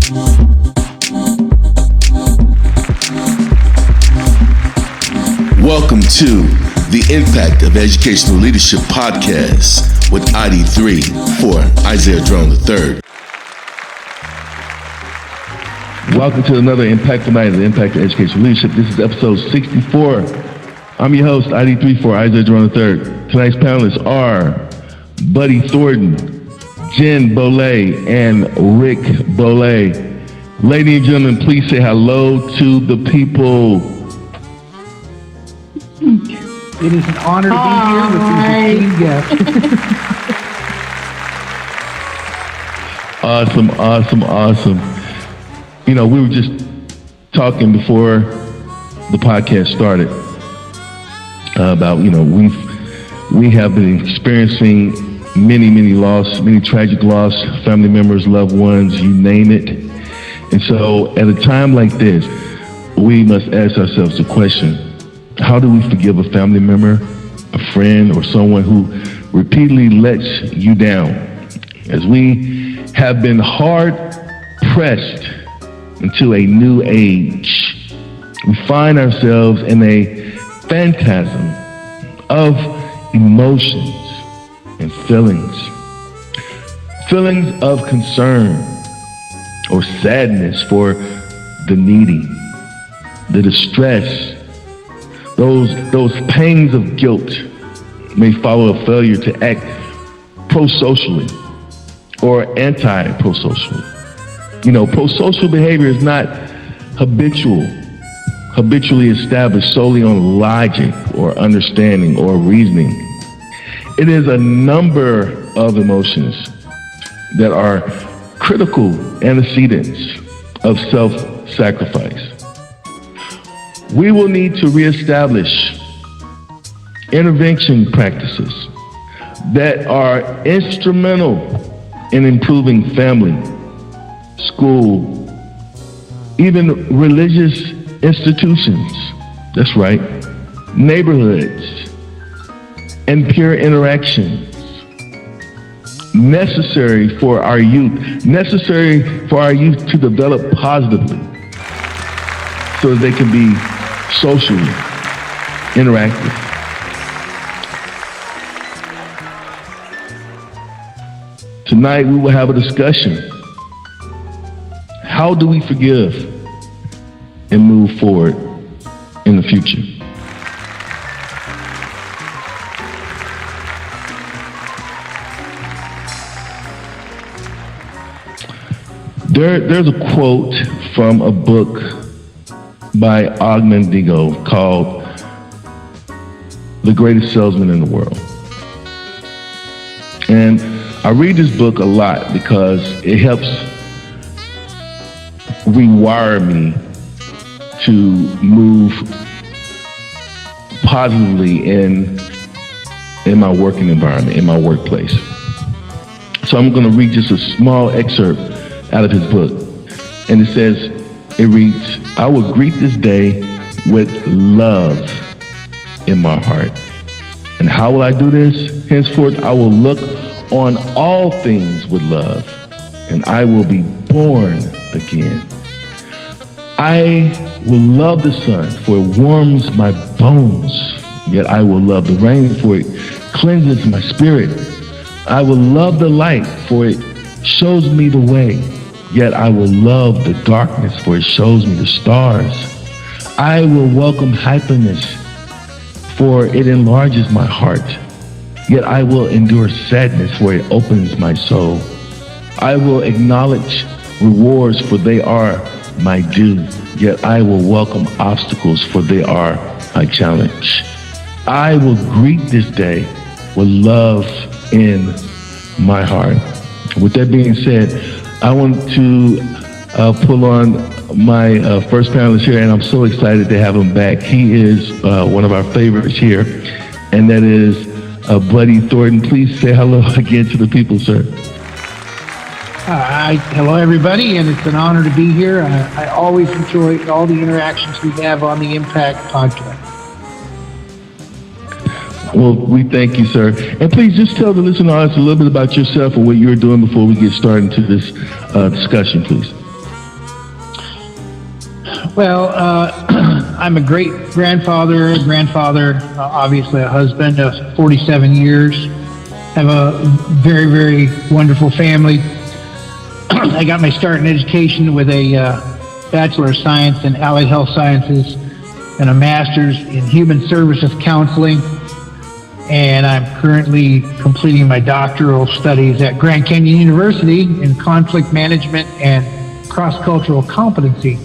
Welcome to the Impact of Educational Leadership podcast with ID3 for Isaiah Drone III. Welcome to another Impactful Night of the Impact of Educational Leadership. This is episode 64. I'm your host, ID3 for Isaiah Drone III. Tonight's panelists are Buddy Thornton, Jen Beaule, and Rick Beaule. Ladies and gentlemen, please say hello to the people. It is an honor to be here with these esteemed guests. Awesome. You know, we were just talking before the podcast started about, you know, we have been experiencing many loss, many tragic loss, family members, loved ones, you name it. And so at a time like this, we must ask ourselves the question, how do we forgive a family member, a friend, or someone who repeatedly lets you down? As we have been hard pressed into a new age, we find ourselves in a phantasm of emotions and feelings of concern or sadness for the needy, the distress. Those pangs of guilt may follow a failure to act pro-socially or anti-pro-socially. You know, pro-social behavior is not habitually established solely on logic or understanding or reasoning. It is a number of emotions that are critical antecedents of self-sacrifice. We will need to reestablish intervention practices that are instrumental in improving family, school, even religious institutions, that's right, neighborhoods, and peer interactions necessary for our youth to develop positively so that they can be socially interactive. Tonight we will have a discussion. How do we forgive and move forward in the future? There's a quote from a book by Ogman Digo called The Greatest Salesman in the World. And I read this book a lot because it helps rewire me to move positively in my working environment, in my workplace. So I'm going to read just a small excerpt out of his book. And it reads, I will greet this day with love in my heart. And how will I do this? Henceforth, I will look on all things with love, and I will be born again. I will love the sun, for it warms my bones, yet I will love the rain, for it cleanses my spirit. I will love the light, for it shows me the way. Yet I will love the darkness, for it shows me the stars. I will welcome happiness, for it enlarges my heart. Yet I will endure sadness, for it opens my soul. I will acknowledge rewards, for they are my due. Yet I will welcome obstacles, for they are my challenge. I will greet this day with love in my heart. With that being said, I want to pull on my first panelist here, and I'm so excited to have him back. He is one of our favorites here, and that is Buddy Thornton. Please say hello again to the people, sir. Hello, everybody, and it's an honor to be here. I always enjoy all the interactions we have on the Impact podcast. Well, we thank you, sir. And please just tell the listener audience a little bit about yourself and what you're doing before we get started into this discussion, please. Well, I'm a great grandfather, obviously a husband of 47 years. Have a very, very wonderful family. I got my start in education with a Bachelor of Science in Allied Health Sciences and a Master's in Human Services Counseling. And I'm currently completing my doctoral studies at Grand Canyon University in conflict management and cross-cultural competency.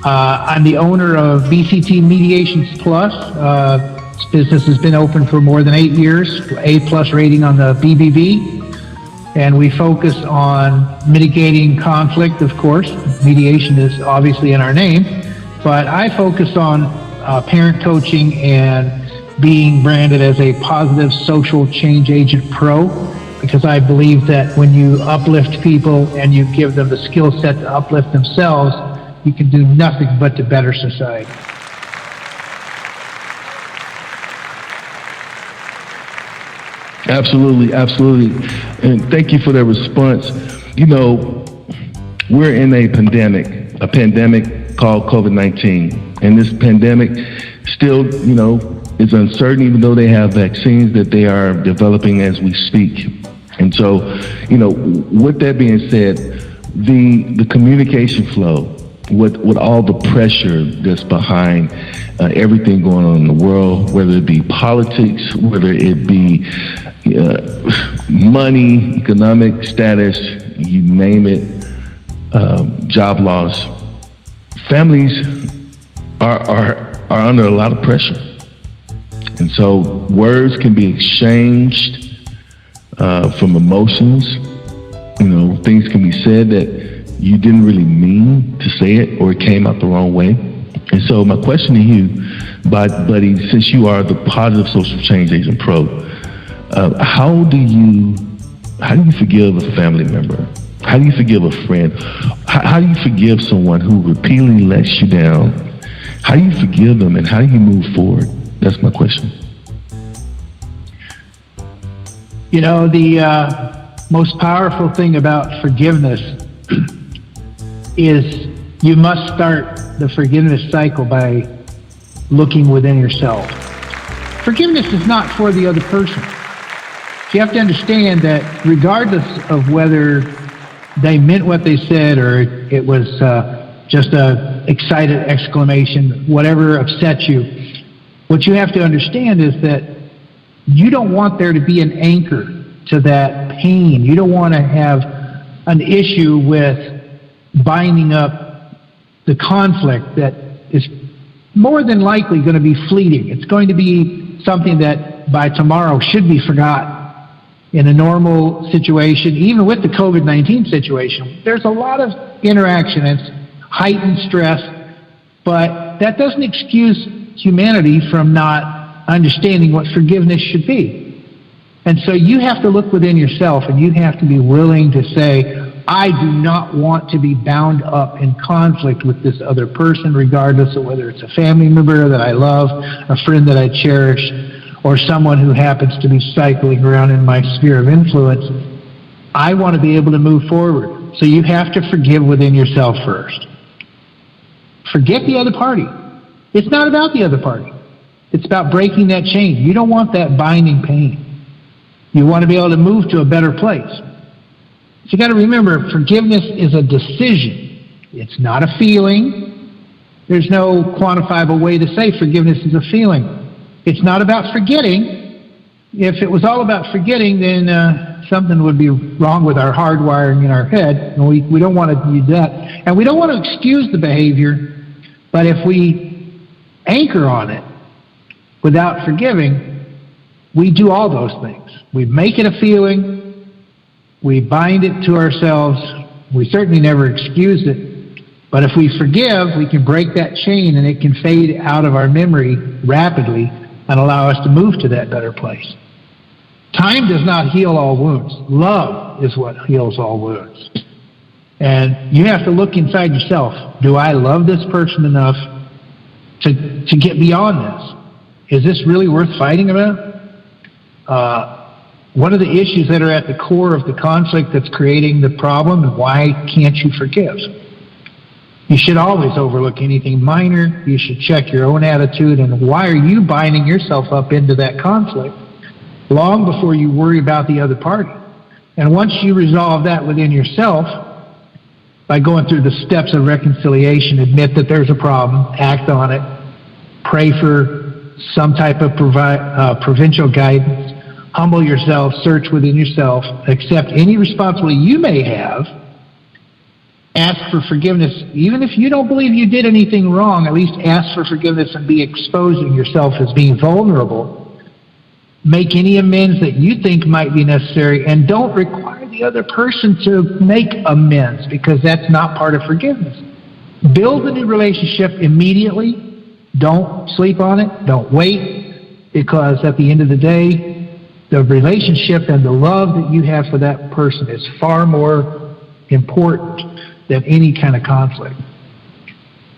I'm the owner of BCT Mediations Plus. This business has been open for more than 8 years, A+ rating on the BBB. And we focus on mitigating conflict, of course. Mediation is obviously in our name. But I focus on parent coaching and being branded as a positive social change agent pro, because I believe that when you uplift people and you give them the skill set to uplift themselves, you can do nothing but to better society. Absolutely, absolutely. And thank you for that response. You know, we're in a pandemic called COVID-19. And this pandemic still, you know, is uncertain, even though they have vaccines that they are developing as we speak. And so, you know, with that being said, the communication flow, with all the pressure that's behind everything going on in the world, whether it be politics, whether it be money, economic status, you name it, job loss, families are under a lot of pressure. And so words can be exchanged from emotions. You know, things can be said that you didn't really mean to say it, or it came out the wrong way. And so my question to you, buddy, since you are the positive social change agent pro, how do you forgive a family member? How do you forgive a friend? How do you forgive someone who repeatedly lets you down? How do you forgive them, and how do you move forward? That's my question. You know, the most powerful thing about forgiveness is you must start the forgiveness cycle by looking within yourself. Forgiveness is not for the other person. You have to understand that regardless of whether they meant what they said or it was just a excited exclamation, whatever upset you, what you have to understand is that you don't want there to be an anchor to that pain. You don't want to have an issue with binding up the conflict that is more than likely going to be fleeting. It's going to be something that by tomorrow should be forgotten. In a normal situation, even with the COVID-19 situation, there's a lot of interaction. It's heightened stress, but that doesn't excuse humanity from not understanding what forgiveness should be. And so you have to look within yourself, and you have to be willing to say, I do not want to be bound up in conflict with this other person, regardless of whether it's a family member that I love, a friend that I cherish, or someone who happens to be cycling around in my sphere of influence. I want to be able to move forward. So you have to forgive within yourself first. Forget the other party. It's not about the other party. It's about breaking that chain. You don't want that binding pain. You want to be able to move to a better place. So you got to remember, forgiveness is a decision. It's not a feeling. There's no quantifiable way to say forgiveness is a feeling. It's not about forgetting. If it was all about forgetting, then something would be wrong with our hardwiring in our head, and we don't want to do that. And we don't want to excuse the behavior, but if we anchor on it without forgiving, we do all those things. We make it a feeling, we bind it to ourselves, we certainly never excuse it, but if we forgive, we can break that chain and it can fade out of our memory rapidly and allow us to move to that better place. Time does not heal all wounds. Love is what heals all wounds. And you have to look inside yourself. Do I love this person enough to get beyond this? Is this really worth fighting about? What are the issues that are at the core of the conflict that's creating the problem, and why can't you forgive? You should always overlook anything minor. You should check your own attitude and why are you binding yourself up into that conflict long before you worry about the other party. And once you resolve that within yourself, by going through the steps of reconciliation, admit that there's a problem, act on it, pray for some type of provincial guidance, humble yourself, search within yourself, accept any responsibility you may have, ask for forgiveness. Even if you don't believe you did anything wrong, at least ask for forgiveness and be exposing yourself as being vulnerable. Make any amends that you think might be necessary, and don't require the other person to make amends, because that's not part of forgiveness. Build a new relationship immediately. Don't sleep on it. Don't wait, because at the end of the day, the relationship and the love that you have for that person is far more important than any kind of conflict.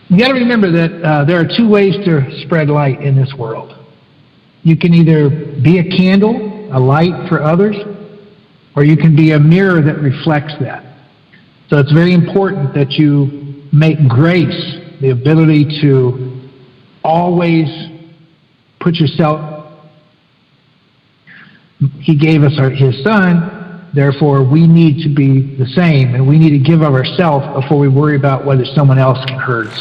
You got to remember that there are two ways to spread light in this world. You can either be a candle, a light for others, or you can be a mirror that reflects that. So it's very important that you make grace the ability to always put yourself. He gave us his son, therefore we need to be the same, and we need to give of ourselves before we worry about whether someone else can hurt us.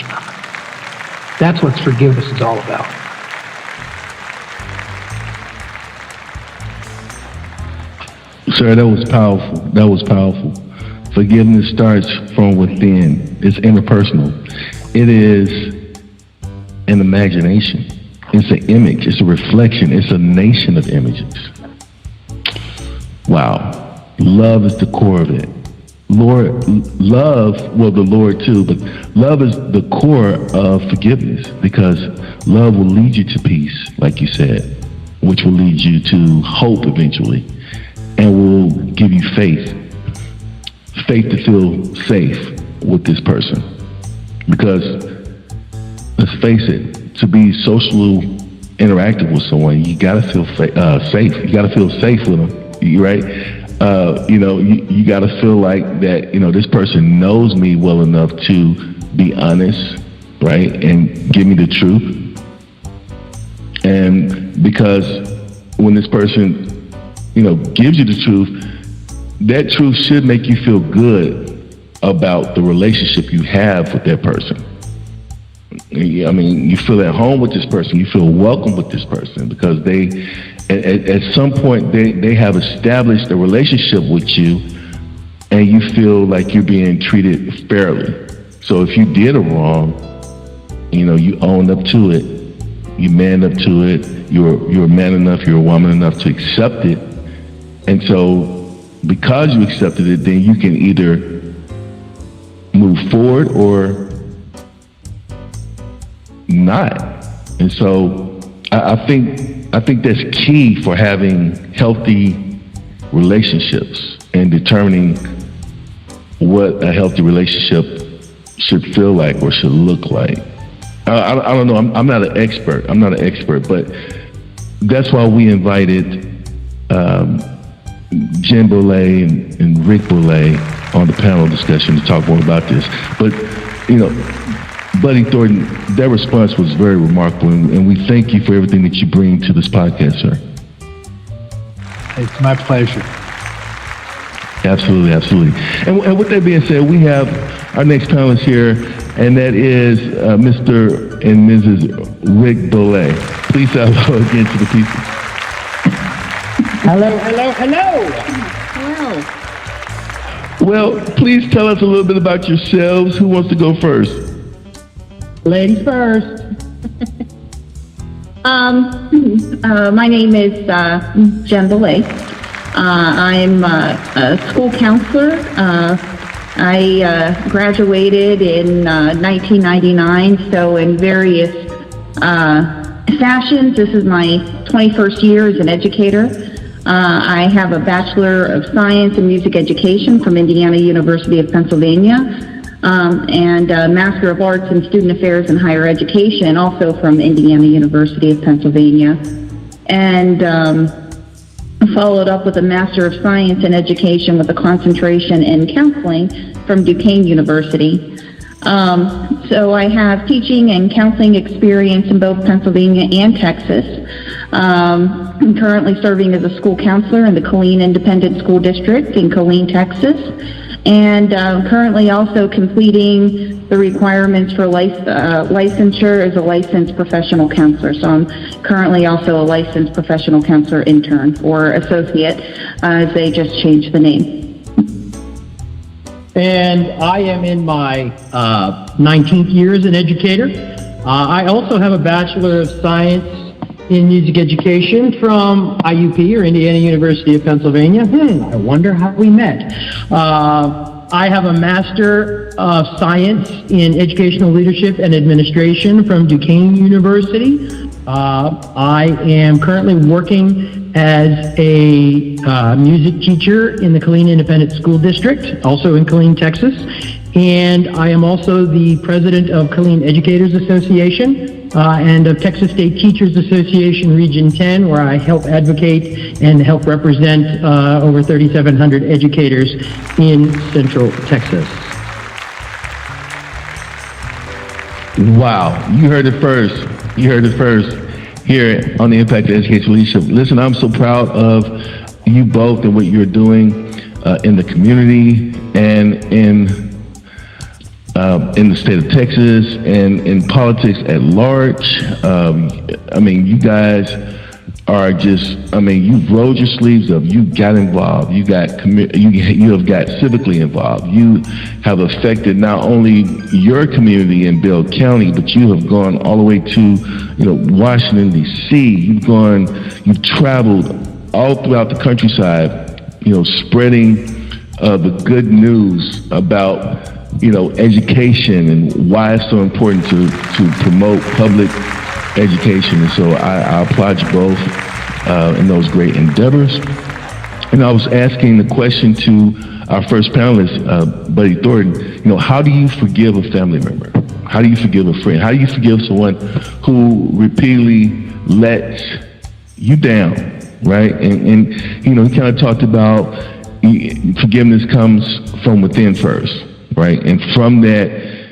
That's what forgiveness is all about. Sir, that was powerful. That was powerful. Forgiveness starts from within. It's interpersonal. It is an imagination. It's an image. It's a reflection. It's a nation of images. Wow. Love is the core of it. The Lord too, but love is the core of forgiveness, because love will lead you to peace, like you said, which will lead you to hope eventually, and will give you faith to feel safe with this person. Because let's face it, to be socially interactive with someone, you gotta feel safe. You gotta feel safe with them, right? You got to feel like that, this person knows me well enough to be honest, right? And give me the truth. And because when this person, gives you the truth, that truth should make you feel good about the relationship you have with that person. I mean, you feel at home with this person, you feel welcome with this person, because at some point they have established a relationship with you, and you feel like you're being treated fairly. So if you did a wrong, you own up to it, you man up to it, you're a man enough, you're a woman enough to accept it. And so because you accepted it, then you can either move forward or not. And so I think that's key for having healthy relationships and determining what a healthy relationship should feel like or should look like. I don't know. I'm not an expert. But that's why we invited Jen Beaule and Rick Beaule on the panel discussion to talk more about this. But Buddy Thornton, that response was very remarkable, and we thank you for everything that you bring to this podcast, sir. It's my pleasure. Absolutely. And with that being said, we have our next panelist here, and that is Mr. and Mrs. Rick Beaule. Please say hello again to the people. Hello. Well, please tell us a little bit about yourselves. Who wants to go first? Ladies first. My name is Jen Beaule. I'm a school counselor. I graduated in 1999, so in various fashions. This is my 21st year as an educator. I have a Bachelor of Science in Music Education from Indiana University of Pennsylvania. And a Master of Arts in Student Affairs and Higher Education, also from Indiana University of Pennsylvania. And followed up with a Master of Science in Education with a concentration in counseling from Duquesne University. So I have teaching and counseling experience in both Pennsylvania and Texas. I'm currently serving as a school counselor in the Killeen Independent School District in Killeen, Texas. And currently also completing the requirements for licensure as a licensed professional counselor. So I'm currently also a licensed professional counselor intern or associate, as they just changed the name. And I am in my 19th year as an educator. I also have a Bachelor of Science in Music Education from IUP, or Indiana University of Pennsylvania. I wonder how we met. I have a Master of Science in Educational Leadership and Administration from Duquesne University. I am currently working as a music teacher in the Killeen Independent School District, also in Killeen, Texas. And I am also the president of Killeen Educators Association and of Texas State Teachers Association Region 10, where I help advocate and help represent over 3,700 educators in Central Texas. Wow, you heard it first. You heard it first here on the Impact of Education Leadership. Listen, I'm so proud of you both and what you're doing in the community and in the state of Texas and in politics at large. I mean, you guys are just, I mean, you've rolled your sleeves up, you got involved, you have got civically involved. You have affected not only your community in Beaule County, but you have gone all the way to, Washington, D.C. You've traveled all throughout the countryside, spreading the good news about, education and why it's so important to promote public education. And so I applaud you both in those great endeavors. And I was asking the question to our first panelist, Buddy Thornton, how do you forgive a family member? How do you forgive a friend? How do you forgive someone who repeatedly lets you down, right? And he kind of talked about forgiveness comes from within first, right? And from that,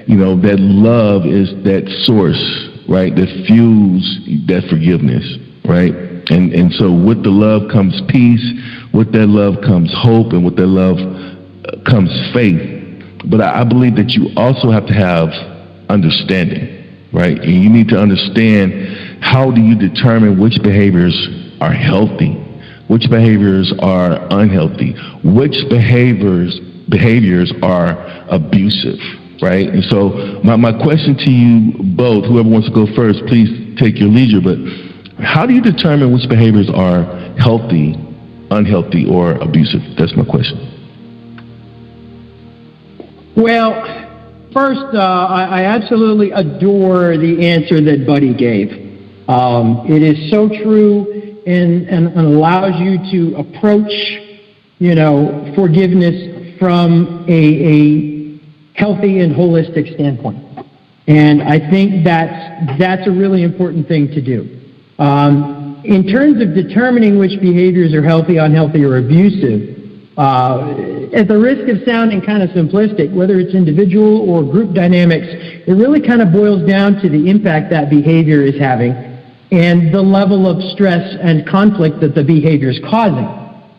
that love is that source, right, that fuels that forgiveness, right? And so with the love comes peace, with that love comes hope, and with that love comes faith. But I believe that you also have to have understanding, right? And you need to understand, how do you determine which behaviors are healthy, which behaviors are unhealthy, which behaviors are abusive, right? And so my question to you both, whoever wants to go first, please take your leisure, but how do you determine which behaviors are healthy, unhealthy, or abusive? That's my question. Well, first, I absolutely adore the answer that Buddy gave. It is so true and allows you to approach, forgiveness from a healthy and holistic standpoint. And I think that's a really important thing to do. In terms of determining which behaviors are healthy, unhealthy, or abusive, at the risk of sounding kind of simplistic, whether it's individual or group dynamics, it really kind of boils down to the impact that behavior is having and the level of stress and conflict that the behavior is causing.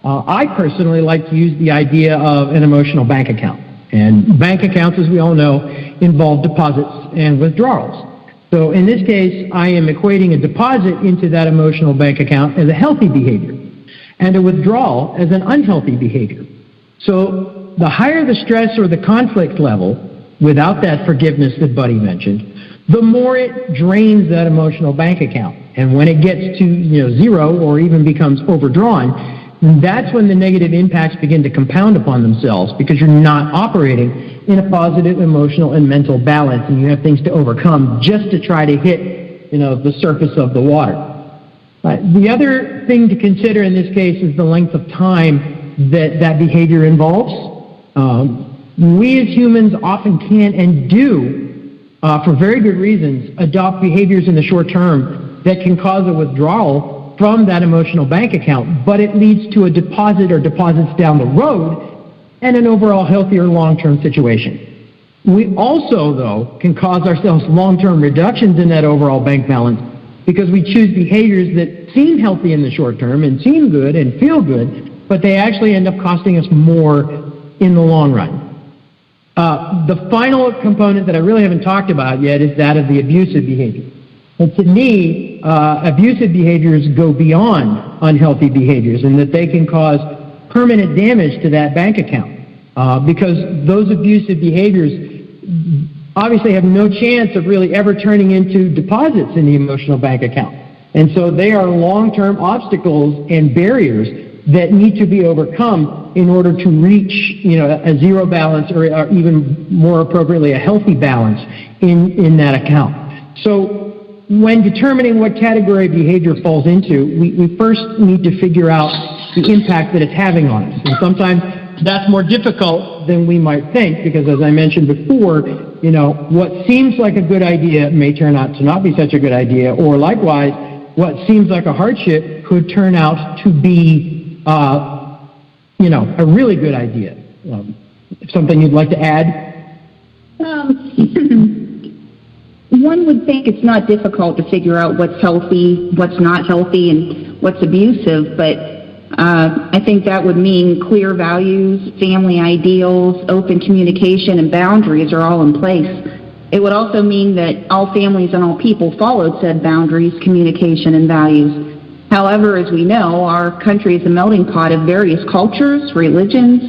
I personally like to use the idea of an emotional bank account. And bank accounts, as we all know, involve deposits and withdrawals. So in this case, I am equating a deposit into that emotional bank account as a healthy behavior and a withdrawal as an unhealthy behavior. So the higher the stress or the conflict level, without that forgiveness that Buddy mentioned, the more it drains that emotional bank account. And when it gets to zero or even becomes overdrawn, that's when the negative impacts begin to compound upon themselves, because you're not operating in a positive emotional and mental balance, and you have things to overcome just to try to hit the surface of the water. The other thing to consider in this case is the length of time that behavior involves. We as humans often can and do, for very good reasons, adopt behaviors in the short term that can cause a withdrawal from that emotional bank account, but it leads to a deposit or deposits down the road and an overall healthier long-term situation. We also, though, can cause ourselves long-term reductions in that overall bank balance because we choose behaviors that seem healthy in the short term and seem good and feel good, but they actually end up costing us more in the long run. The final component that I really haven't talked about yet is that of the abusive behavior. And to me, abusive behaviors go beyond unhealthy behaviors in that they can cause permanent damage to that bank account because those abusive behaviors obviously have no chance of really ever turning into deposits in the emotional bank account. And so they are long-term obstacles and barriers that need to be overcome in order to reach, a zero balance or even more appropriately, a healthy balance in that account. So when determining what category of behavior falls into, we first need to figure out the impact that it's having on us. And sometimes that's more difficult than we might think because, as I mentioned before, what seems like a good idea may turn out to not be such a good idea, or likewise, what seems like a hardship could turn out to be, a really good idea. Something you'd like to add? One would think it's not difficult to figure out what's healthy, what's not healthy, and what's abusive, but I think that would mean clear values, family ideals, open communication, and boundaries are all in place. It would also mean that all families and all people followed said boundaries, communication, and values. However, as we know, our country is a melting pot of various cultures, religions,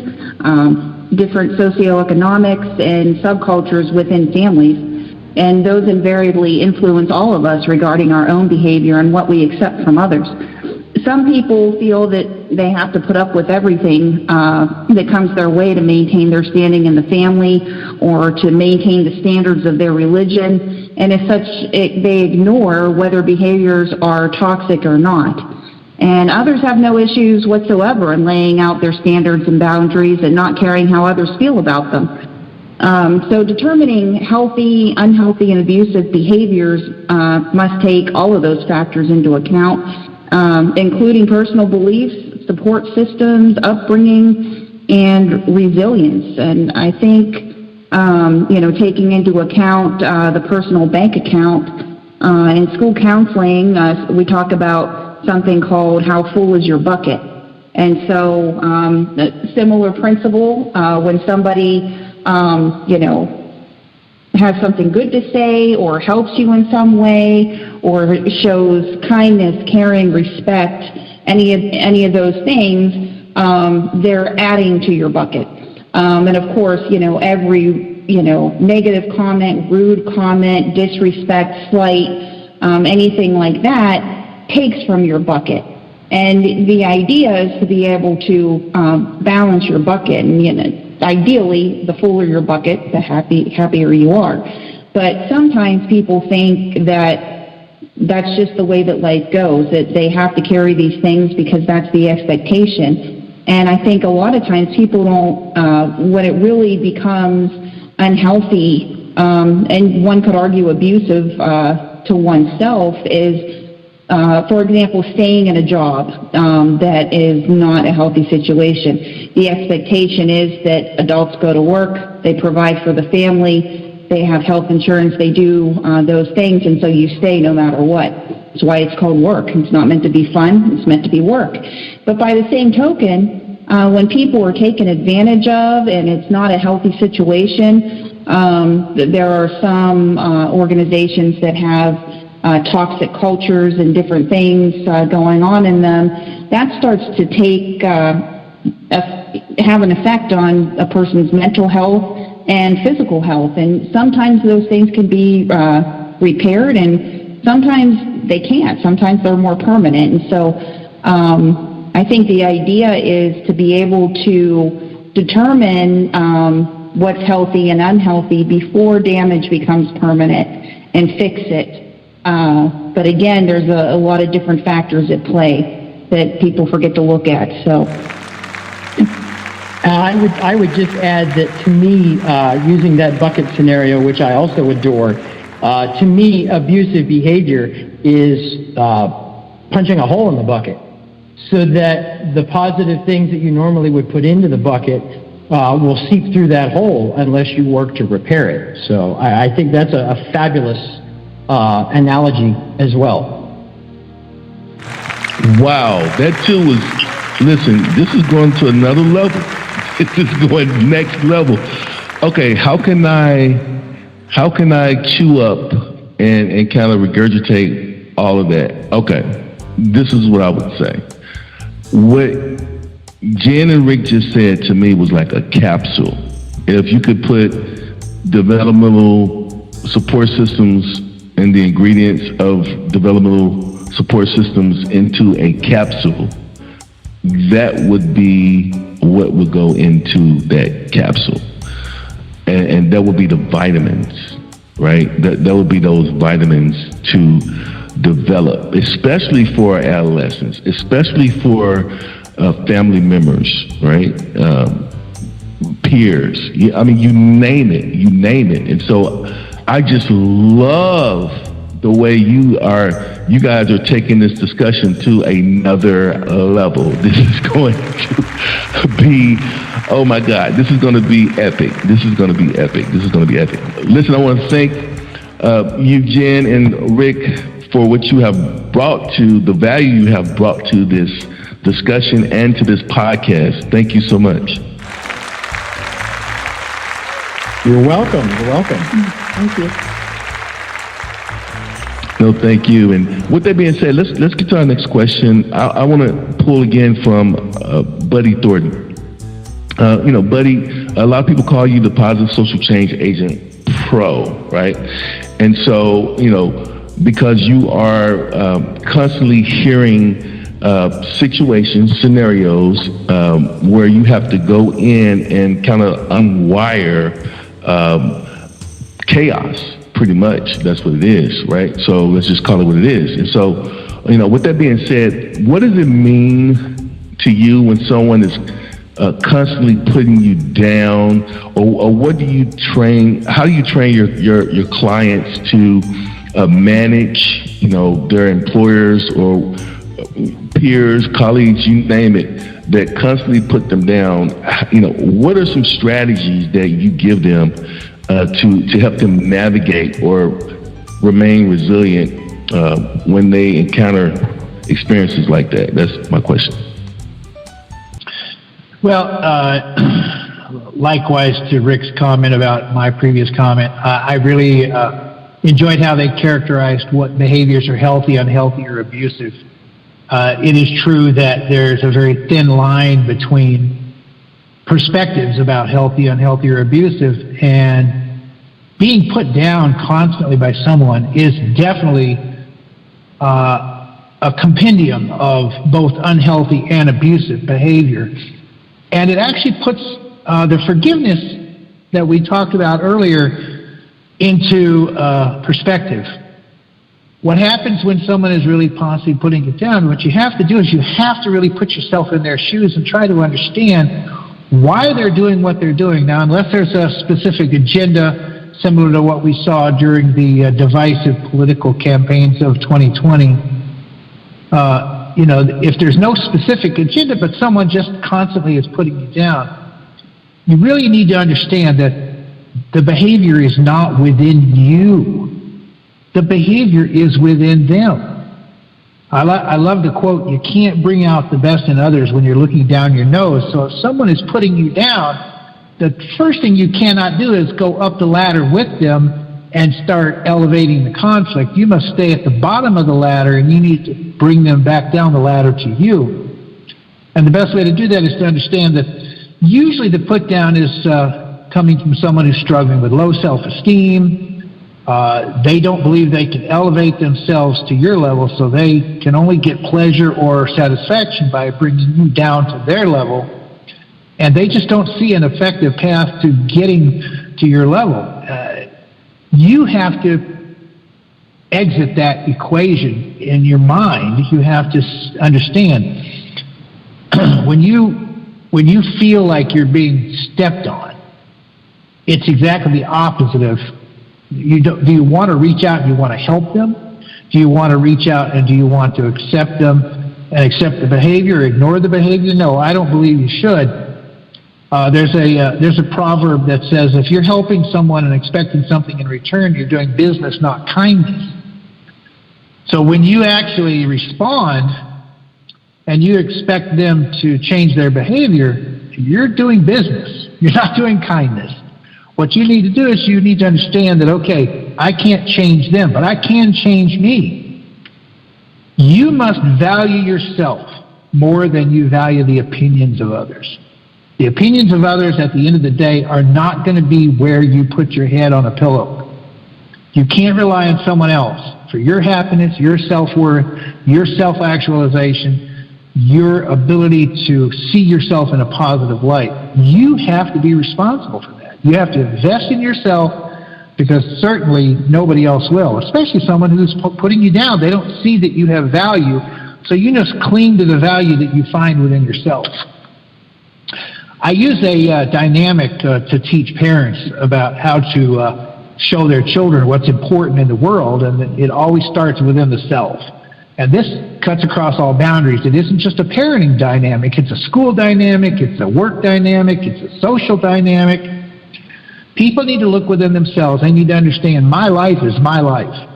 different socioeconomics, and subcultures within families. And those invariably influence all of us regarding our own behavior and what we accept from others. Some people feel that they have to put up with everything that comes their way to maintain their standing in the family or to maintain the standards of their religion, and as such, they ignore whether behaviors are toxic or not. And others have no issues whatsoever in laying out their standards and boundaries and not caring how others feel about them. So determining healthy, unhealthy, and abusive behaviors must take all of those factors into account, including personal beliefs, support systems, upbringing, and resilience. And I think, taking into account the personal bank account, in school counseling, we talk about something called how full is your bucket. And so a similar principle, when somebody has something good to say or helps you in some way or shows kindness, caring, respect, any of those things, they're adding to your bucket. And of course, every, negative comment, rude comment, disrespect, slight, anything like that takes from your bucket. And the idea is to be able to balance your bucket. And ideally, the fuller your bucket, the happier you are. But sometimes people think that that's just the way that life goes, that they have to carry these things because that's the expectation. And I think a lot of times people don't, when it really becomes unhealthy, and one could argue abusive to oneself, is for example, staying in a job that is not a healthy situation. The expectation is that adults go to work, they provide for the family, they have health insurance, they do those things, and so you stay no matter what. That's why it's called work. It's not meant to be fun, it's meant to be work. But by the same token, when people are taken advantage of and it's not a healthy situation, there are some organizations that have toxic cultures and different things going on in them. That starts to take have an effect on a person's mental health and physical health. And sometimes those things can be repaired, and sometimes they can't. Sometimes they're more permanent. And so I think the idea is to be able to determine what's healthy and unhealthy before damage becomes permanent and fix it. But again, there's a lot of different factors at play that people forget to look at. So I would just add that to me, using that bucket scenario, which I also adore, to me, abusive behavior is punching a hole in the bucket so that the positive things that you normally would put into the bucket will seep through that hole unless you work to repair it. So I think that's a fabulous analogy as well. Wow, that too was, listen, this is going to another level. This is going next level. Okay, how can I chew up and kind of regurgitate all of that? Okay, this is what I would say. What Jen and Rick just said to me was like a capsule. If you could put developmental support systems and the ingredients of developmental support systems into a capsule, that would be what would go into that capsule. And that would be the vitamins, right? That would be those vitamins to develop, especially for adolescents, especially for family members, right? Peers. I mean, you name it. And so I just love the way you guys are taking this discussion to another level. This is going to be, oh my God, this is going to be epic. Listen, I want to thank you, Jen and Rick, for what you have brought to, the value you have brought to this discussion and to this podcast. Thank you so much. You're welcome. Thank you. No, thank you. And with that being said, let's get to our next question. I want to pull again from Buddy Thornton. Buddy, a lot of people call you the Positive Social Change Agent Pro, right? And so, because you are constantly hearing situations, scenarios where you have to go in and kind of unwire chaos. Pretty much, that's what it is, right? So let's just call it what it is. And so, with that being said, what does it mean to you when someone is constantly putting you down, or what do you train? How do you train your clients to manage, their employers or peers, colleagues, you name it, that constantly put them down? What are some strategies that you give them to help them navigate or remain resilient when they encounter experiences like that? That's my question. Well, likewise to Rick's comment about my previous comment, I really enjoyed how they characterized what behaviors are healthy, unhealthy, or abusive. It is true that there's a very thin line between perspectives about healthy, unhealthy, or abusive, and being put down constantly by someone is definitely a compendium of both unhealthy and abusive behavior. And it actually puts the forgiveness that we talked about earlier into perspective. What happens when someone is really possibly putting you down, what you have to do is you have to really put yourself in their shoes and try to understand why they're doing what they're doing. Now, unless there's a specific agenda similar to what we saw during the divisive political campaigns of 2020, if there's no specific agenda, but someone just constantly is putting you down, you really need to understand that the behavior is not within you. The behavior is within them. I love the quote, you can't bring out the best in others when you're looking down your nose. So if someone is putting you down, the first thing you cannot do is go up the ladder with them and start elevating the conflict. You must stay at the bottom of the ladder, and you need to bring them back down the ladder to you. And the best way to do that is to understand that usually the put down is coming from someone who's struggling with low self-esteem. They don't believe they can elevate themselves to your level, so they can only get pleasure or satisfaction by bringing you down to their level. And they just don't see an effective path to getting to your level. You have to exit that equation in your mind. You have to understand when you feel like you're being stepped on, it's exactly the opposite of do you want to reach out and you want to help them? Do you want to reach out and do you want to accept them and accept the behavior, ignore the behavior? No, I don't believe you should. There's a proverb that says, if you're helping someone and expecting something in return, you're doing business, not kindness. So when you actually respond and you expect them to change their behavior, you're doing business. You're not doing kindness. What you need to do is you need to understand that, okay, I can't change them, but I can change me. You must value yourself more than you value the opinions of others. The opinions of others at the end of the day are not going to be where you put your head on a pillow. You can't rely on someone else for your happiness, your self-worth, your self-actualization, your ability to see yourself in a positive light. You have to be responsible for that. You have to invest in yourself, because certainly nobody else will, especially someone who's putting you down. They don't see that you have value, so you just cling to the value that you find within yourself. I use a dynamic to teach parents about how to show their children what's important in the world, and it always starts within the self. And this cuts across all boundaries. It isn't just a parenting dynamic. It's a school dynamic. It's a work dynamic. It's a social dynamic. People need to look within themselves. They need to understand my life is my life.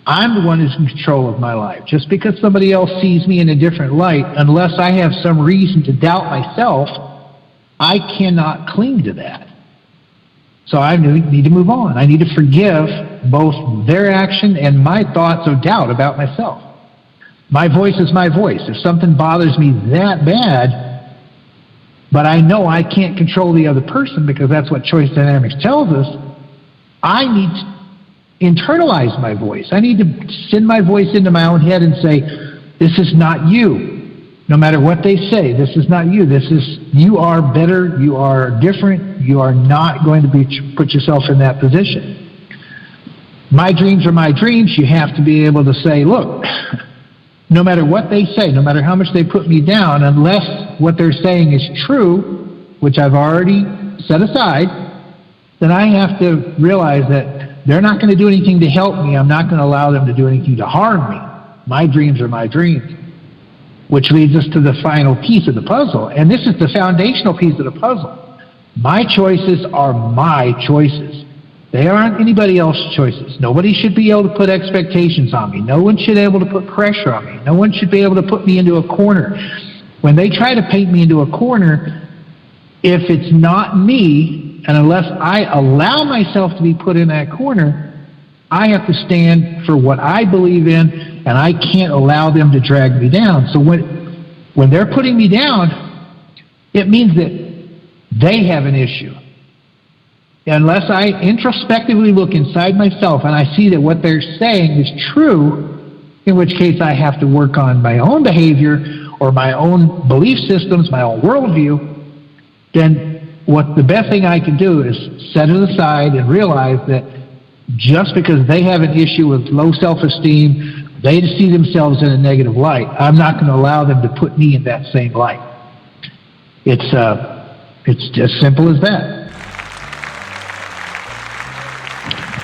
I'm the one who's in control of my life. Just because somebody else sees me in a different light, unless I have some reason to doubt myself, I cannot cling to that. So I need to move on. I need to forgive both their action and my thoughts of doubt about myself. My voice is my voice. If something bothers me that bad, but I know I can't control the other person because that's what choice dynamics tells us, I need to internalize my voice. I need to send my voice into my own head and say, this is not you. No matter what they say, this is not you. You are better, you are different, you are not going to put yourself in that position. My dreams are my dreams. You have to be able to say, look, no matter what they say, no matter how much they put me down, unless what they're saying is true, which I've already set aside, then I have to realize that they're not going to do anything to help me. I'm not going to allow them to do anything to harm me. My dreams are my dreams. Which leads us to the final piece of the puzzle. And this is the foundational piece of the puzzle. My choices are my choices. They aren't anybody else's choices. Nobody should be able to put expectations on me. No one should be able to put pressure on me. No one should be able to put me into a corner. When they try to paint me into a corner, if it's not me, and unless I allow myself to be put in that corner, I have to stand for what I believe in, and I can't allow them to drag me down. So when they're putting me down, it means that they have an issue. Unless I introspectively look inside myself and I see that what they're saying is true, in which case I have to work on my own behavior or my own belief systems, my own worldview, then the best thing I can do is set it aside and realize that just because they have an issue with low self-esteem, they see themselves in a negative light, I'm not going to allow them to put me in that same light. It's as simple as that.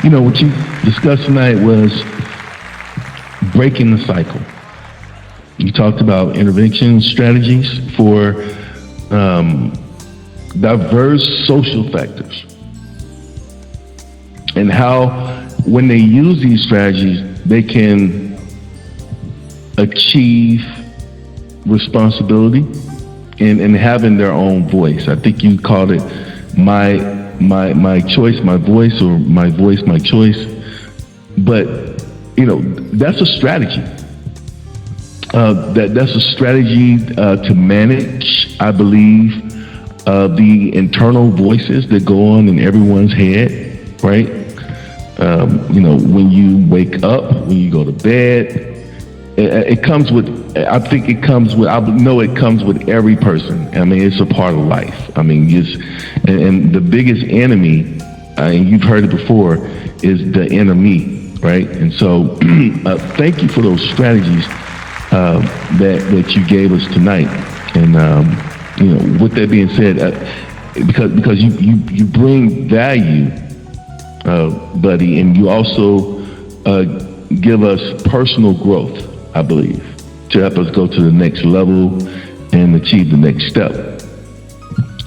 You know, what you discussed tonight was breaking the cycle. You talked about intervention strategies for diverse social factors, and how when they use these strategies, they can achieve responsibility and having their own voice. I think you called it my choice, my voice, or my voice, my choice. But you know, that's a strategy. That's a strategy to manage, I believe, the internal voices that go on in everyone's head, right? You know, when you wake up, when you go to bed, it comes with, I think it comes with, I know it comes with every person. I mean, it's a part of life. I mean, and the biggest enemy, and you've heard it before, is the enemy, right? And so thank you for those strategies that you gave us tonight. And you know, with that being said, because you bring value, buddy, and you also give us personal growth, I believe, to help us go to the next level and achieve the next step.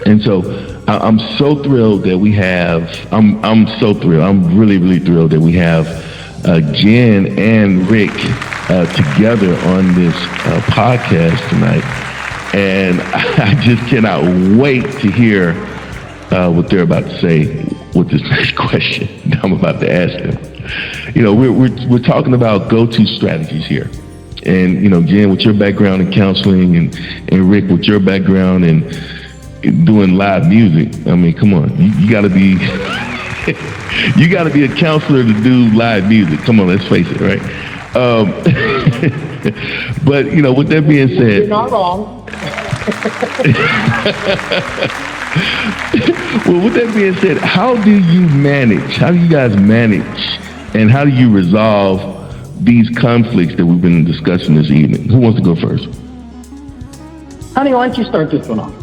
And so I'm so thrilled that we have, I'm so thrilled, I'm really, really thrilled that we have Jen and Rick together on this podcast tonight. And I just cannot wait to hear what they're about to say with this next question I'm about to ask them. You know, we're talking about go-to strategies here. And, you know, Jen, with your background in counseling and Rick, with your background in doing live music, I mean, come on, you got to be you got to be a counselor to do live music. Come on, let's face it, right? But, you know, with that being said, You're not wrong. Well, with that being said, how do you guys manage, and how do you resolve these conflicts that we've been discussing this evening? Who wants to go first? Honey, why don't you start this one off?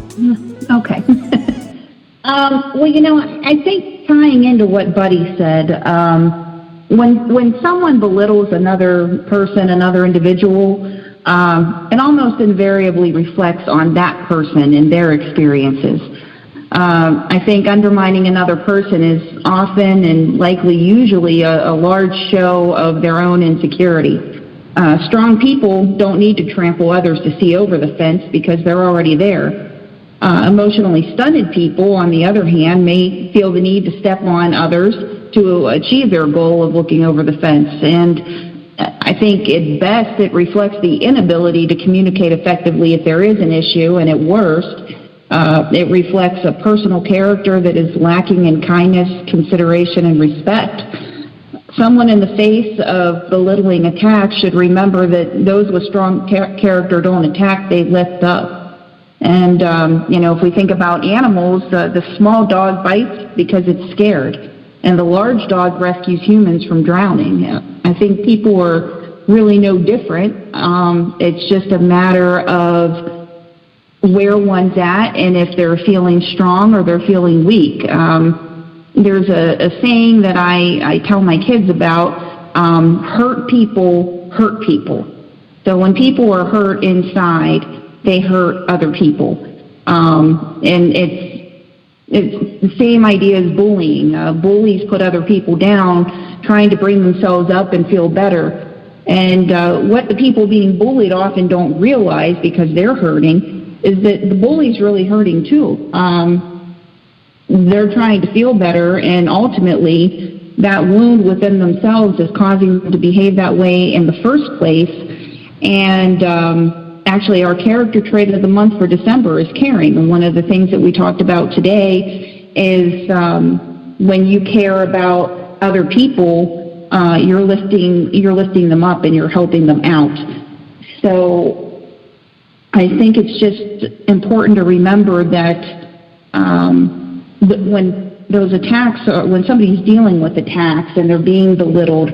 Okay. Well, you know, I think tying into what Buddy said, when someone belittles another person, another individual, it almost invariably reflects on that person and their experiences. I think undermining another person is often and likely usually a large show of their own insecurity. Strong people don't need to trample others to see over the fence because they're already there. Emotionally stunted people, on the other hand, may feel the need to step on others to achieve their goal of looking over the fence. And I think at best it reflects the inability to communicate effectively if there is an issue, and at worst, it reflects a personal character that is lacking in kindness, consideration, and respect. Someone in the face of belittling attacks should remember that those with strong character don't attack, they lift up. And, you know, if we think about animals, the small dog bites because it's scared, and the large dog rescues humans from drowning. I think people are really no different. It's just a matter of where one's at and if they're feeling strong or they're feeling weak. There's a saying that I tell my kids about, hurt people hurt people. So when people are hurt inside, they hurt other people. And it's the same idea as bullying. Bullies put other people down, trying to bring themselves up and feel better. And what the people being bullied often don't realize, because they're hurting, is that the bully's really hurting too. They're trying to feel better, and ultimately that wound within themselves is causing them to behave that way in the first place. And actually, our character trait of the month for December is caring. And one of the things that we talked about today is when you care about other people, you're lifting them up and you're helping them out. So I think it's just important to remember that when those attacks, when somebody's dealing with attacks and they're being belittled,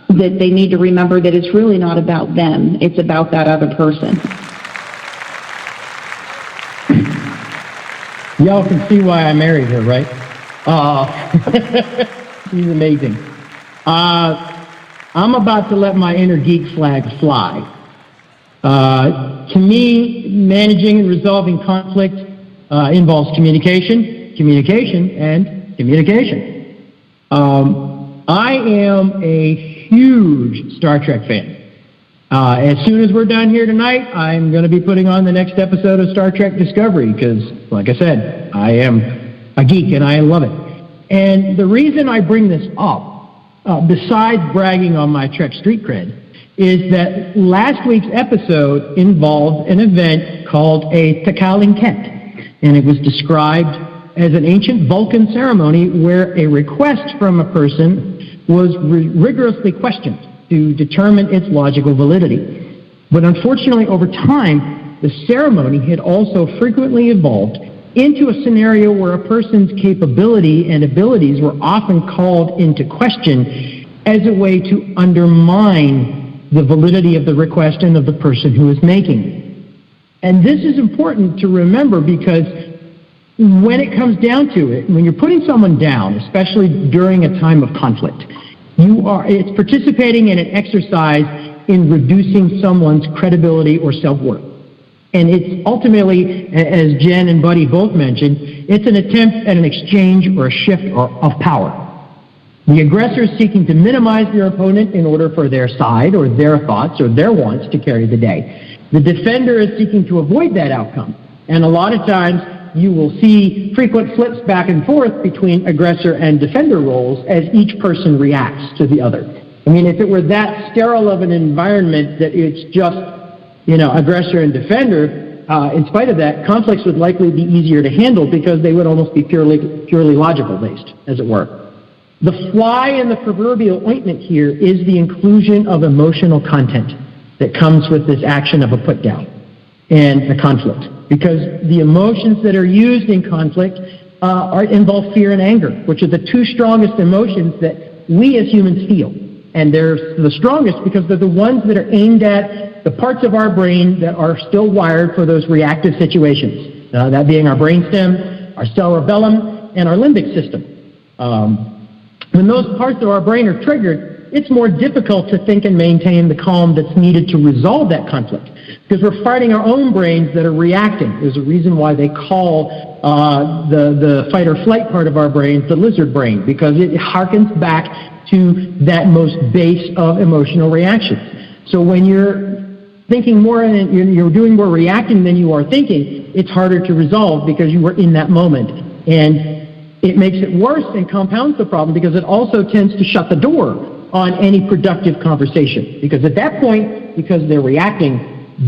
that they need to remember that it's really not about them, it's about that other person. Y'all can see why I married her, right? She's amazing. I'm about to let my inner geek flag fly. To me, managing and resolving conflict involves communication. I am a huge Star Trek fan. As soon as we're done here tonight, I'm going to be putting on the next episode of Star Trek Discovery because, like I said, I am a geek and I love it. And the reason I bring this up, besides bragging on my Trek street cred, is that last week's episode involved an event called a Takalinket, and it was described as an ancient Vulcan ceremony where a request from a person was rigorously questioned to determine its logical validity. But unfortunately, over time, the ceremony had also frequently evolved into a scenario where a person's capability and abilities were often called into question as a way to undermine the validity of the request and of the person who is making it. And this is important to remember because when it comes down to it, when you're putting someone down, especially during a time of conflict, it's participating in an exercise in reducing someone's credibility or self-worth. And it's ultimately, as Jen and Buddy both mentioned, it's an attempt at an exchange or a shift of power. The aggressor is seeking to minimize their opponent in order for their side or their thoughts or their wants to carry the day. The defender is seeking to avoid that outcome. And a lot of times you will see frequent flips back and forth between aggressor and defender roles as each person reacts to the other. I mean, if it were that sterile of an environment that it's just, aggressor and defender, in spite of that, conflicts would likely be easier to handle because they would almost be purely logical based, as it were. The fly in the proverbial ointment here is the inclusion of emotional content that comes with this action of a put down and a conflict. Because the emotions that are used in conflict involve fear and anger, which are the two strongest emotions that we as humans feel. And they're the strongest because they're the ones that are aimed at the parts of our brain that are still wired for those reactive situations, that being our brainstem, our cerebellum, and our limbic system. When those parts of our brain are triggered, it's more difficult to think and maintain the calm that's needed to resolve that conflict because we're fighting our own brains that are reacting. There's a reason why they call the fight or flight part of our brains the lizard brain, because it harkens back to that most base of emotional reactions. So when you're thinking more and you're doing more reacting than you are thinking, it's harder to resolve because you were in that moment. And it makes it worse and compounds the problem because it also tends to shut the door on any productive conversation. Because at that point, because they're reacting,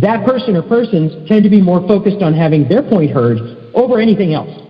that person or persons tend to be more focused on having their point heard over anything else.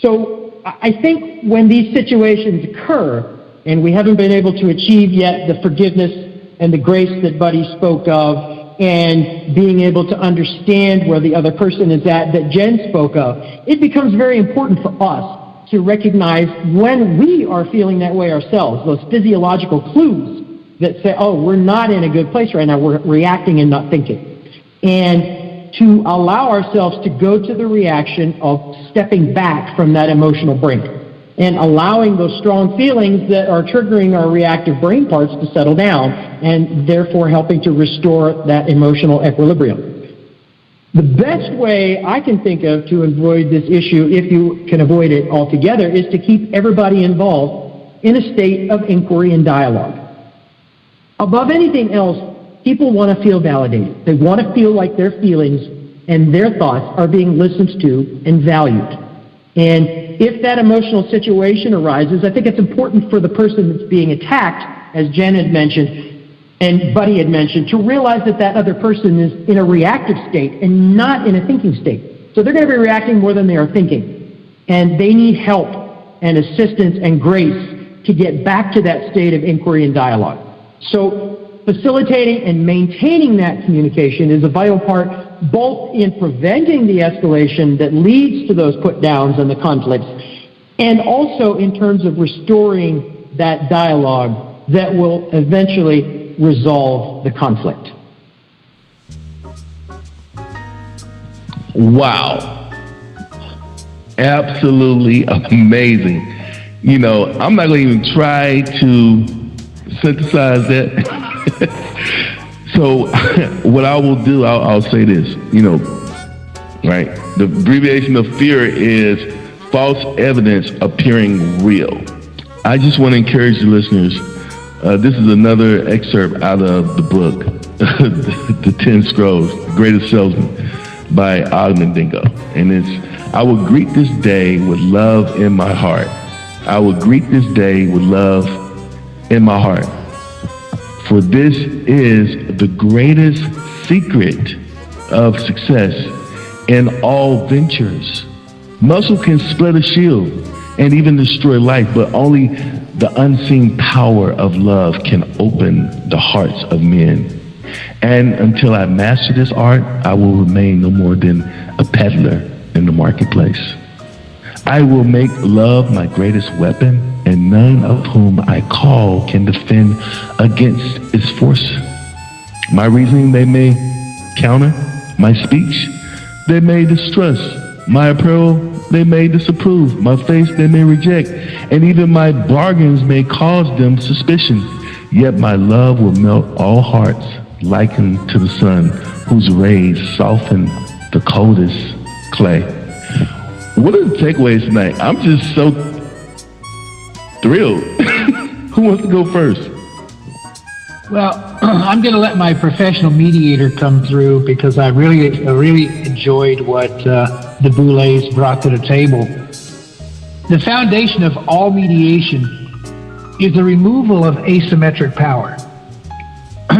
So I think when these situations occur, and we haven't been able to achieve yet the forgiveness and the grace that Buddy spoke of, and being able to understand where the other person is at that Jen spoke of, it becomes very important for us to recognize when we are feeling that way ourselves, those physiological clues that say, oh, we're not in a good place right now, we're reacting and not thinking. And to allow ourselves to go to the reaction of stepping back from that emotional brink and allowing those strong feelings that are triggering our reactive brain parts to settle down and therefore helping to restore that emotional equilibrium. The best way I can think of to avoid this issue, if you can avoid it altogether, is to keep everybody involved in a state of inquiry and dialogue. Above anything else, people want to feel validated. They want to feel like their feelings and their thoughts are being listened to and valued. And if that emotional situation arises, I think it's important for the person that's being attacked, as Jen had mentioned, and Buddy had mentioned, to realize that that other person is in a reactive state and not in a thinking state. So they're going to be reacting more than they are thinking. And they need help and assistance and grace to get back to that state of inquiry and dialogue. So facilitating and maintaining that communication is a vital part, both in preventing the escalation that leads to those put downs and the conflicts, and also in terms of restoring that dialogue that will eventually resolve the conflict. Wow. Absolutely amazing. I'm not going to even try to synthesize that. So what I will do, I'll say this, right? The abbreviation of fear is false evidence appearing real. I just want to encourage the listeners. This is another excerpt out of the book, The 10 Scrolls, The Greatest Salesman by Ogden Dingo. And it's, I will greet this day with love in my heart. I will greet this day with love in my heart. For this is the greatest secret of success in all ventures. Muscle can split a shield and even destroy life, but only the unseen power of love can open the hearts of men. And until I master this art, I will remain no more than a peddler in the marketplace. I will make love my greatest weapon, and none of whom I call can defend against its force. My reasoning they may counter, my speech they may distrust, my apparel they may disapprove, my face they may reject, and even my bargains may cause them suspicion. Yet my love will melt all hearts, likened to the sun, whose rays soften the coldest clay. What are the takeaways tonight? I'm just so thrilled. Who wants to go first? Well, I'm going to let my professional mediator come through because I really enjoyed what the Beaules brought to the table. The foundation of all mediation is the removal of asymmetric power.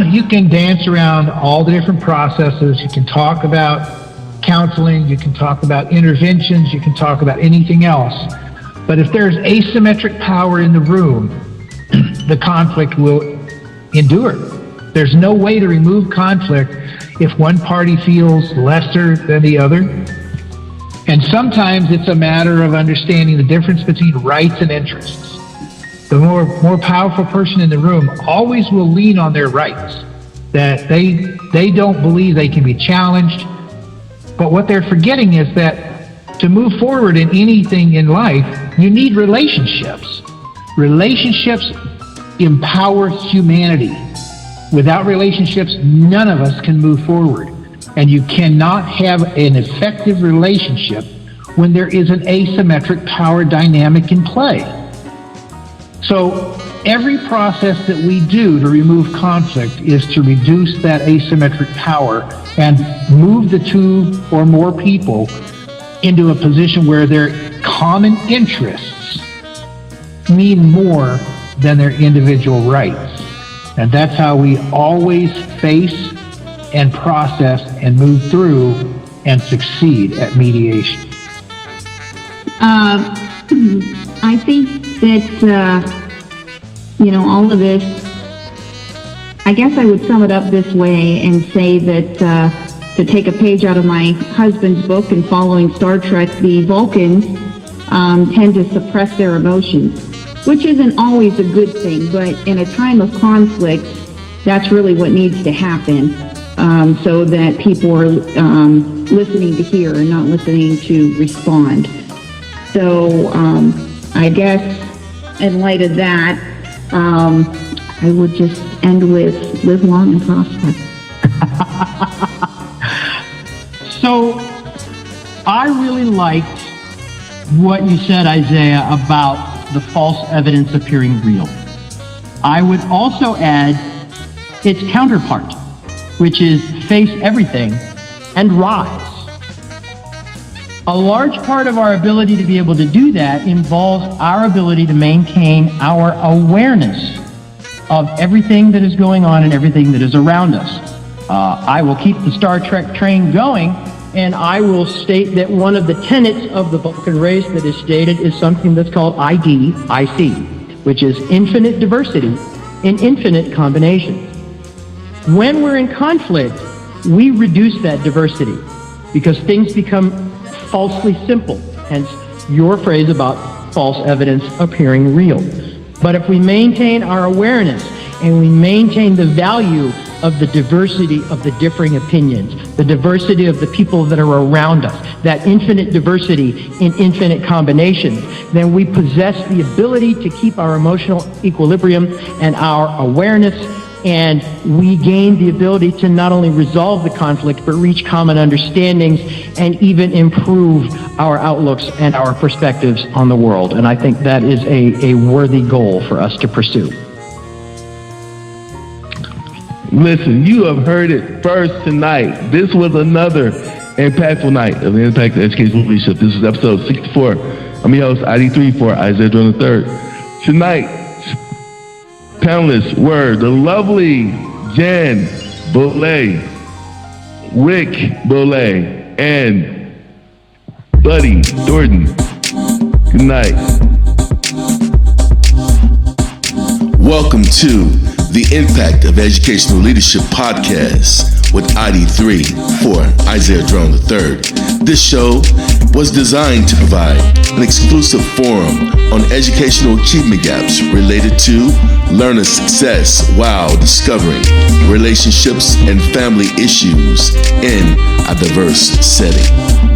You can dance around all the different processes. You can talk about counseling. You can talk about interventions. You can talk about anything else. But if there's asymmetric power in the room, the conflict will endure. There's no way to remove conflict if one party feels lesser than the other. And sometimes it's a matter of understanding the difference between rights and interests. The more powerful person in the room always will lean on their rights, that they don't believe they can be challenged. But what they're forgetting is that to move forward in anything in life, you need relationships. Relationships empower humanity. Without relationships, none of us can move forward. And you cannot have an effective relationship when there is an asymmetric power dynamic in play. So every process that we do to remove conflict is to reduce that asymmetric power and move the two or more people into a position where their common interests mean more than their individual rights. And that's how we always face and process and move through and succeed at mediation. I think that, all of this, I guess I would sum it up this way and say that to take a page out of my husband's book and following Star Trek, the Vulcans tend to suppress their emotions, which isn't always a good thing, but in a time of conflict, that's really what needs to happen, so that people are listening to hear and not listening to respond. So I guess in light of that, I would just end with live long and prosper. So I really liked what you said, Isaiah, about the false evidence appearing real. I would also add its counterpart, which is face everything and rise. A large part of our ability to be able to do that involves our ability to maintain our awareness of everything that is going on and everything that is around us. I will keep the Star Trek train going, and I will state that one of the tenets of the Vulcan race that is stated is something that's called IC, which is infinite diversity in infinite combinations. When we're in conflict, we reduce that diversity because things become falsely simple, hence your phrase about false evidence appearing real. But if we maintain our awareness and we maintain the value of the diversity of the differing opinions, the diversity of the people that are around us, that infinite diversity in infinite combinations, then we possess the ability to keep our emotional equilibrium and our awareness, and we gain the ability to not only resolve the conflict, but reach common understandings and even improve our outlooks and our perspectives on the world. And I think that is a worthy goal for us to pursue. Listen, you have heard it first tonight. This was another impactful night of the Impact of Educational Leadership. This is episode 64. I'm your host, ID3 for Isaiah Drone III. Tonight, panelists were the lovely Jan Beaule, Rick Beaule, and Buddy Thornton. Good night. Welcome to the Impact of Educational Leadership podcast with ID3 for Isaiah Drone III. This show was designed to provide an exclusive forum on educational achievement gaps related to learner success while discovering relationships and family issues in a diverse setting.